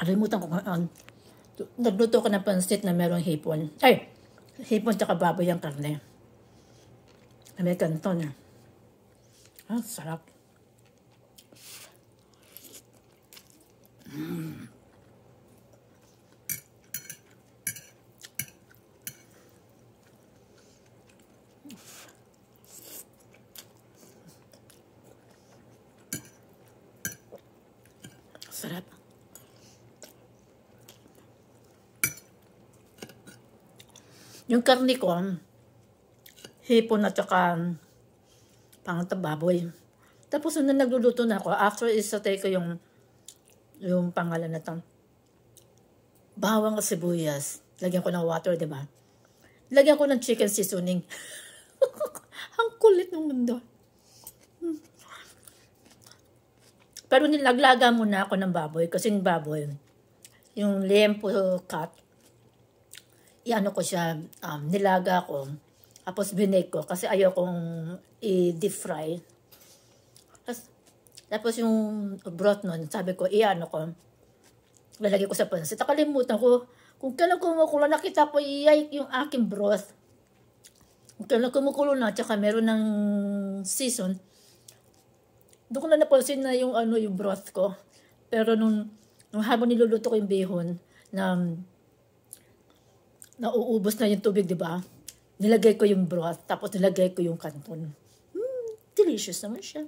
Alimutan ko nagluto ko ng pansit na merong hipon. Ay, hipon tsaka baboy ang karne. May kanton. Sarap. Sarap. Yung karne ko, hipon at saka baboy. Tapos nung nagluluto na ako, after isaute ko yung pangalan na to, bawang at sibuyas. Lagyan ko ng water, di ba? Lagyan ko ng chicken seasoning. Ang kulit ng mundo. Pero nilaglaga muna ako ng baboy kasi yung baboy, yung liempo cut, iano ko siya, nilaga ko, tapos binake ko kasi ayaw kong i-deep fry. Tapos yung broth nun, sabi ko, iano ko, lalagay ko sa pansit. Nakalimutan ko, kung kailan kumukulo, nakita ko iyay yung aking broth. Kung kailan kumukulo na, tsaka meron ng season, doon ko na napansin na yung yung broth ko. Pero nung habang niluluto ko yung bihon, na nauubos na yung tubig, di ba? Nilagay ko yung broth, tapos nilagay ko yung kanton. Delicious naman siya.